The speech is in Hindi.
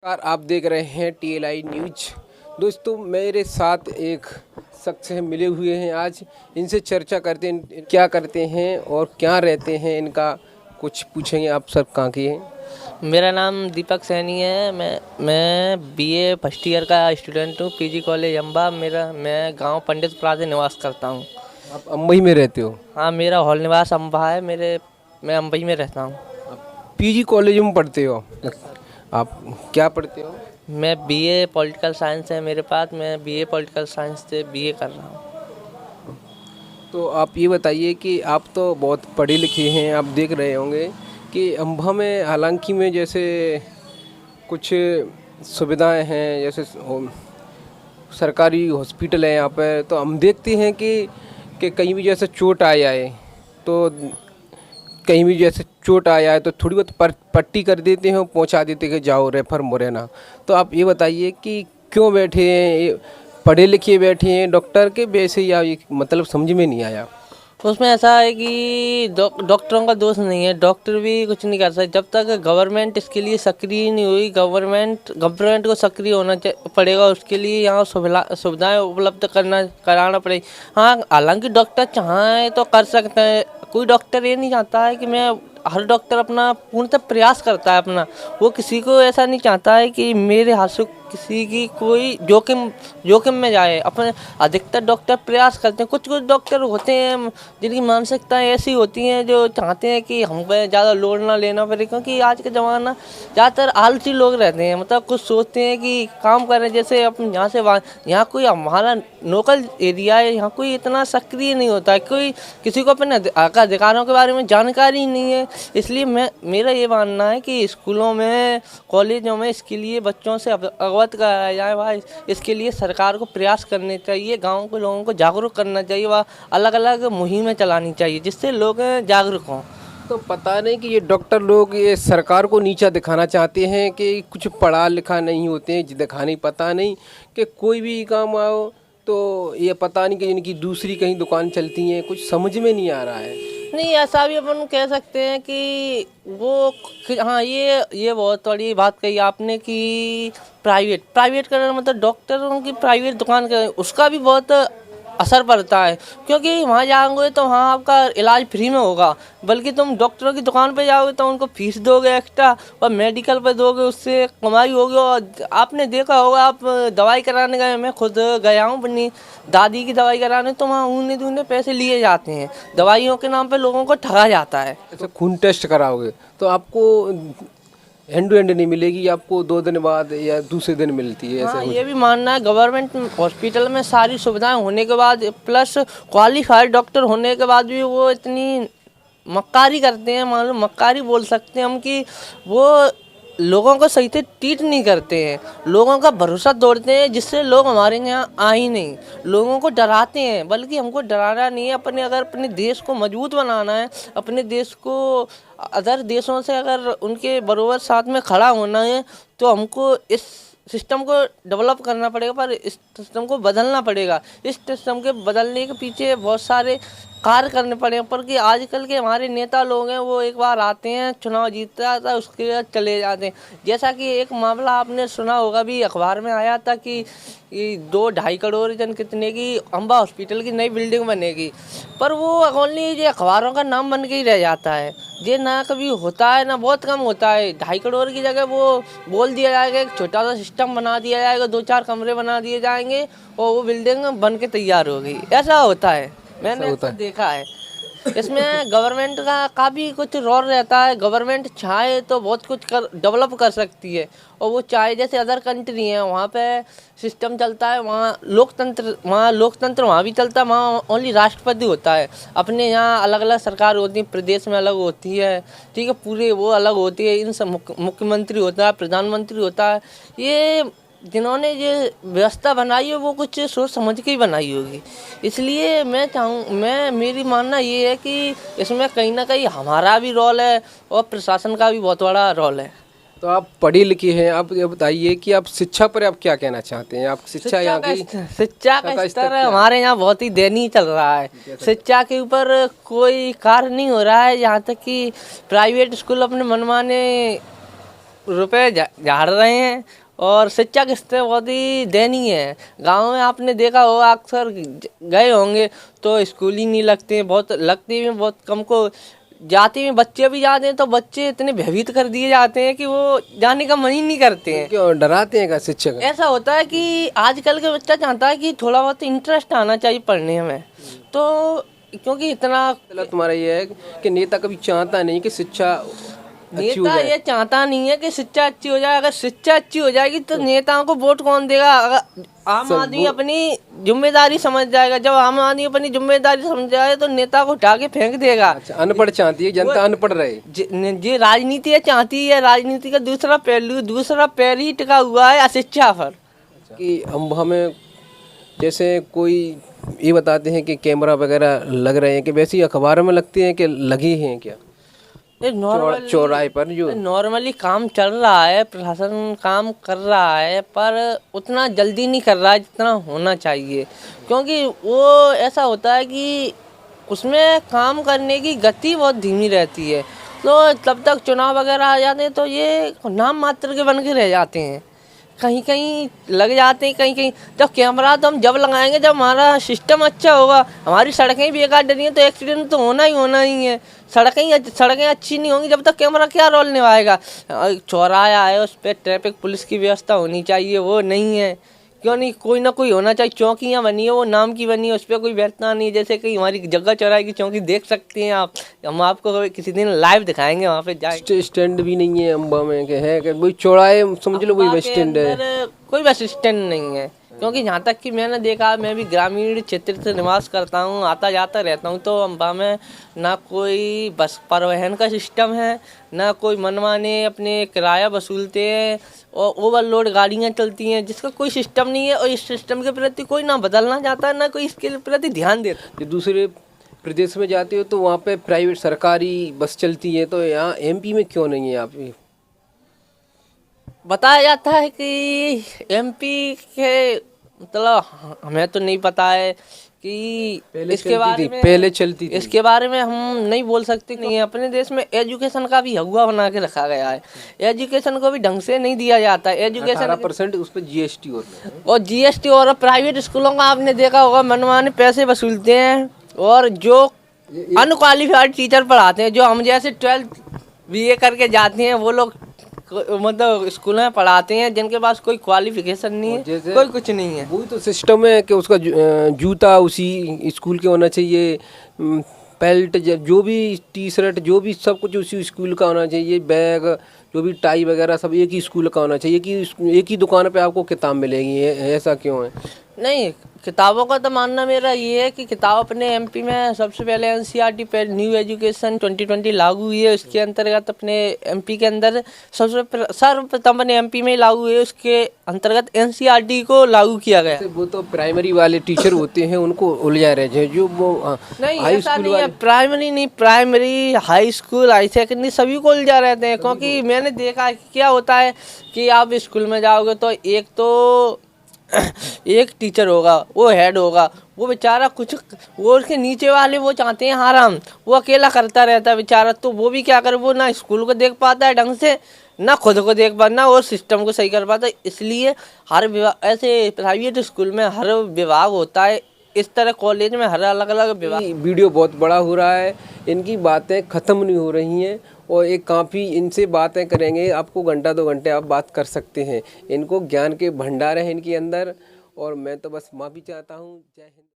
नमस्कार, आप देख रहे हैं TLI न्यूज। दोस्तों, मेरे साथ एक शख्स हैं, मिले हुए हैं आज। इनसे चर्चा करते हैं क्या करते हैं और क्या रहते हैं, इनका कुछ पूछेंगे। आप सर कहाँ के हैं? मेरा नाम दीपक सैनी है। मैं बीए फर्स्ट ईयर का स्टूडेंट हूँ, पीजी कॉलेज अम्बा। मैं गांव पंडित प्राज निवास करता हूँ। आप अम्बई में रहते हो? हाँ, मेरा हॉल निवास अम्बा है। मैं अम्बई में रहता हूँ। आप PG कॉलेज में पढ़ते हो? आप क्या पढ़ते हो? मैं बीए पॉलिटिकल साइंस है मेरे पास। मैं बीए पॉलिटिकल साइंस से बीए कर रहा हूँ। तो आप ये बताइए कि आप तो बहुत पढ़े लिखे हैं, आप देख रहे होंगे कि अम्बा में हालांकि में जैसे कुछ सुविधाएं हैं, जैसे सरकारी हॉस्पिटल है यहाँ पर। तो हम देखते हैं कि कहीं भी जैसे चोट आ जाए तो कहीं भी जैसे चोट आया है तो थोड़ी बहुत पट्टी कर देते हैं और पहुँचा देते हैं कि जाओ रेफर मोरेना। तो आप ये बताइए कि क्यों बैठे हैं, पढ़े लिखे बैठे हैं डॉक्टर के वैसे, या ये मतलब समझ में नहीं आया। तो उसमें ऐसा है कि डॉक्टरों का दोष नहीं है। डॉक्टर भी कुछ नहीं कर सकते जब तक गवर्नमेंट इसके लिए सक्रिय नहीं हुई। गवर्नमेंट को सक्रिय होना पड़ेगा। उसके लिए यहाँ सुविधाएं उपलब्ध कराना पड़ेगा। हाँ, हालांकि डॉक्टर चाहे तो कर सकते हैं। कोई डॉक्टर ये नहीं चाहता है कि मैं हर डॉक्टर अपना पूर्णतः प्रयास करता है अपना। वो किसी को ऐसा नहीं चाहता है कि मेरे हाथ से किसी की कोई जोखिम में जाए। अपने अधिकतर डॉक्टर प्रयास करते हैं। कुछ कुछ डॉक्टर होते हैं जिनकी मानसिकताएं ऐसी होती हैं जो चाहते हैं कि हम पे ज़्यादा लोड ना लेना पड़े, क्योंकि आज का ज़माना ज़्यादातर आलसी लोग रहते हैं। मतलब कुछ सोचते हैं कि काम करें, जैसे अपन यहाँ से यहाँ कोई हमारा लोकल एरिया है, यहाँ कोई इतना सक्रिय नहीं होता है। कोई किसी को अपने अधिकारों के बारे में जानकारी नहीं है। इसलिए मेरा ये मानना है कि स्कूलों में, कॉलेजों में इसके लिए बच्चों से अवगत कराया जाए। भाई, इसके लिए सरकार को प्रयास करने चाहिए, गाँव के लोगों को जागरूक करना चाहिए, वह अलग अलग मुहिमें चलानी चाहिए जिससे लोग जागरूक हों। तो पता नहीं कि ये डॉक्टर लोग ये सरकार को नीचा दिखाना चाहते हैं कि कुछ पढ़ा लिखा नहीं होते हैं, दिखाने पता नहीं कि कोई भी काम आओ तो ये पता नहीं कि इनकी दूसरी कहीं दुकान चलती हैं, कुछ समझ में नहीं आ रहा है। नहीं, ऐसा भी अपन कह सकते हैं कि हाँ, ये बहुत बड़ी बात कही आपने कि प्राइवेट करना मतलब डॉक्टरों की प्राइवेट दुकान का उसका भी बहुत असर पड़ता है। क्योंकि वहाँ जाओगे तो वहाँ आपका इलाज फ्री में होगा, बल्कि तुम डॉक्टरों की दुकान पे जाओगे तो उनको फीस दोगे एक्स्ट्रा, और मेडिकल पे दोगे, उससे कमाई होगी। और आपने देखा होगा, आप दवाई कराने गए, मैं खुद गया हूँ अपनी दादी की दवाई कराने, तो वहाँ ऊने दूने पैसे लिए जाते हैं। दवाइयों के नाम पे लोगों को ठगा जाता है। अच्छा, खून टेस्ट कराओगे तो आपको हैंड टू हैंड नहीं मिलेगी, आपको 2 दिन बाद या दूसरे दिन मिलती है, ऐसा हाँ, कुछ? ये भी मानना है। गवर्नमेंट हॉस्पिटल में सारी सुविधाएं होने के बाद प्लस क्वालिफाइड डॉक्टर होने के बाद भी वो इतनी मक्कारी करते हैं, मान लो मक्कारी बोल सकते हैं हम, कि वो लोगों को सही से ट्रीट नहीं करते हैं। लोगों का भरोसा तोड़ते हैं, जिससे लोग हमारे यहाँ आ ही नहीं। लोगों को डराते हैं, बल्कि हमको डराना नहीं है। अगर अपने देश को मजबूत बनाना है, अपने देश को अदर देशों से अगर उनके बरोबर साथ में खड़ा होना है, तो हमको इस सिस्टम को डेवलप करना पड़ेगा, पर इस सिस्टम को बदलना पड़ेगा। इस सिस्टम के बदलने के पीछे बहुत सारे कार्य करने पड़े, पर कि आजकल के हमारे नेता लोग हैं, वो एक बार आते हैं, चुनाव जीतता था, उसके बाद चले जाते हैं। जैसा कि एक मामला आपने सुना होगा, भी अखबार में आया था कि 2-2.5 करोड़ जन कितने की अम्बा हॉस्पिटल की नई बिल्डिंग बनेगी, पर वो ओनली ये अखबारों का नाम बन के ही रह जाता है। ये ना कभी होता है, ना बहुत कम होता है। 2.5 करोड़ की जगह वो बोल दिया जाएगा, एक छोटा सा सिस्टम बना दिया जाएगा, 2-4 कमरे बना दिए जाएंगे और वो बिल्डिंग बन के तैयार होगी। ऐसा होता है, मैंने होता तो है। देखा है। इसमें गवर्नमेंट का काफ़ी कुछ रोल रहता है। गवर्नमेंट चाहे तो बहुत कुछ डेवलप कर सकती है, और वो चाहे, जैसे अदर कंट्री हैं वहाँ पे सिस्टम चलता है, वहाँ लोकतंत्र वहाँ भी चलता है। वहाँ ओनली राष्ट्रपति होता है। अपने यहाँ अलग अलग सरकार होती है, प्रदेश में अलग होती है, ठीक है, पूरे वो अलग होती है। इन सब मुख्यमंत्री होता है, प्रधानमंत्री होता है। ये जिन्होंने ये व्यवस्था बनाई है वो कुछ सोच समझ के ही बनाई होगी। इसलिए मेरी मानना ये है कि इसमें कहीं ना कहीं हमारा भी रोल है और प्रशासन का भी बहुत बड़ा रोल है। तो आप पढ़े लिखे हैं, आप ये बताइए कि आप शिक्षा पर आप क्या कहना चाहते हैं? आप शिक्षा यहाँ की शिक्षा का स्तर हमारे यहाँ बहुत ही दयनीय चल रहा है। शिक्षा के ऊपर कोई कार्य नहीं हो रहा है। यहाँ तक कि प्राइवेट स्कूल अपने मनमाने रुपए झाड़ रहे हैं और शिक्षा की स्थिति बहुत ही दयनीय है। गांव में आपने देखा होगा, अक्सर गए होंगे तो स्कूल ही नहीं लगते हैं, बहुत लगते भी बहुत कम को जाते हैं। बच्चे भी जाते हैं तो बच्चे इतने भयभीत कर दिए जाते हैं कि वो जाने का मन ही नहीं करते हैं। क्यों डराते हैं क्या शिक्षक? ऐसा होता है कि आजकल के बच्चा चाहता है कि थोड़ा बहुत इंटरेस्ट आना चाहिए पढ़ने में, तो क्योंकि इतना तुम्हारा ये है कि नेता कभी चाहता नहीं कि शिक्षा अच्छी हो नेता जाए। ये चाहता नहीं है कि शिक्षा अच्छी हो जाए। अगर शिक्षा अच्छी हो जाएगी तो नेताओं को वोट कौन देगा? अगर आम आदमी अपनी जिम्मेदारी समझ जाएगा, जब आम आदमी अपनी जिम्मेदारी समझ जाए तो नेता को उठा के फेंक देगा। अच्छा, अनपढ़ चाहती है जनता, अनपढ़ रहे। ये राजनीति है चाहती है, राजनीति का दूसरा पहलू ही टिका हुआ है अशिक्षा पर। कि अम्बा में जैसे कोई ये बताते हैं कि कैमरा वगैरह लग रहे हैं, कि वैसे ही अखबार में लगते हैं कि लगे हैं क्या चौराहे पर? जो नॉर्मली काम चल रहा है, प्रशासन काम कर रहा है, पर उतना जल्दी नहीं कर रहा है जितना होना चाहिए। क्योंकि वो ऐसा होता है कि उसमें काम करने की गति बहुत धीमी रहती है, तो तब तक चुनाव वगैरह आ जाते हैं तो ये नाम मात्र के बन के रह जाते हैं। कहीं कहीं लग जाते हैं, कहीं कहीं। तो कैमरा तो हम जब लगाएंगे जब हमारा सिस्टम अच्छा होगा। हमारी सड़कें भी बेकार डली हैं तो एक्सीडेंट तो होना ही है। सड़कें अच्छी नहीं होंगी जब तक कैमरा क्या रोल निभाएगा? चौराहा है उस पर ट्रैफिक पुलिस की व्यवस्था होनी चाहिए, वो नहीं है। क्यों नहीं? कोई ना कोई होना चाहिए। चौकियाँ बनी है, वो नाम की बनी है, उस पर कोई बैठता नहीं। जैसे कि हमारी जगह चौराहे की चौकी देख सकते हैं आप, हम आपको किसी दिन लाइव दिखाएंगे, वहाँ पे जाए। स्टैंड भी नहीं है अम्बा में, के है कि वही चौराहे समझ लो, वही बस स्टैंड है। कोई बस स्टैंड नहीं है, क्योंकि जहाँ तक कि मैंने देखा, मैं भी ग्रामीण क्षेत्र से निवास करता हूँ, आता जाता रहता हूँ, तो अम्बा में ना कोई बस परिवहन का सिस्टम है, ना कोई मनमाने अपने किराया वसूलते हैं, और ओवरलोड गाड़ियाँ चलती हैं जिसका कोई सिस्टम नहीं है। और इस सिस्टम के प्रति कोई ना बदलना चाहता है, ना कोई इसके प्रति ध्यान देता। दूसरे प्रदेश में जाते हो तो वहाँ पे प्राइवेट सरकारी बस चलती है, तो यहाँ एमपी में क्यों नहीं है? आप बताया जाता है कि एमपी के, मतलब हमें तो नहीं पता है कि इसके बारे में, पहले चलती थी। इसके बारे में हम नहीं बोल सकते। नहीं है, अपने देश में एजुकेशन का भी हवा बना के रखा गया है। एजुकेशन को भी ढंग से नहीं दिया जाता है। एजुकेशन 18% उस पर जीएसटी और जीएसटी, और प्राइवेट स्कूलों का आपने देखा होगा, मनमाने पैसे वसूलते हैं। और जो अनक्वालिफाइड टीचर पढ़ाते हैं, जो हम जैसे 12th BA करके जाते हैं, वो लोग मतलब स्कूल में पढ़ाते हैं जिनके पास कोई क्वालिफिकेशन नहीं है, कोई कुछ नहीं है। वही तो सिस्टम है कि उसका जूता उसी स्कूल के होना चाहिए, बेल्ट, जो भी टी शर्ट, जो भी सब कुछ उसी स्कूल का होना चाहिए, बैग, जो भी टाई वगैरह सब एक ही स्कूल का होना चाहिए। कि एक ही दुकान पे आपको किताब मिलेगी, ऐसा क्यों है? नहीं, किताबों का तो मानना मेरा ये है कि किताब अपने एमपी में सबसे पहले एनसीईआरटी पे न्यू एजुकेशन 2020 लागू हुई है। उसके अंतर्गत अपने एमपी के अंदर सर्वप्रथम अपने एमपी में लागू हुई है। उसके अंतर्गत एनसीईआरटी को लागू किया गया। वो तो प्राइमरी वाले टीचर होते हैं, उनको उलझा रहे हैं। जो वो नहीं, ऐसा नहीं है। प्राइमरी नहीं, primary, high school, high secondary सभी को उलझा रहते हैं। क्योंकि मैंने देखा है क्या होता है कि आप स्कूल में जाओगे तो एक टीचर होगा, वो हेड होगा, वो बेचारा कुछ, वो उसके नीचे वाले वो चाहते हैं आराम, वो अकेला करता रहता है बेचारा। तो वो भी क्या करे, वो ना स्कूल को देख पाता है ढंग से, ना खुद को देख पाता, ना और सिस्टम को सही कर पाता है। इसलिए हर विभाग, ऐसे प्राइवेट स्कूल में हर विभाग होता है, इस तरह कॉलेज में हर अलग अलग विभाग। वीडियो बहुत बड़ा हो रहा है, इनकी बातें ख़त्म नहीं हो रही हैं, और एक काफ़ी इनसे बातें करेंगे, आपको घंटा 2 घंटे आप बात कर सकते हैं। इनको ज्ञान के भंडार हैं इनके अंदर, और मैं तो बस माफ़ी चाहता हूँ। जय हिंद।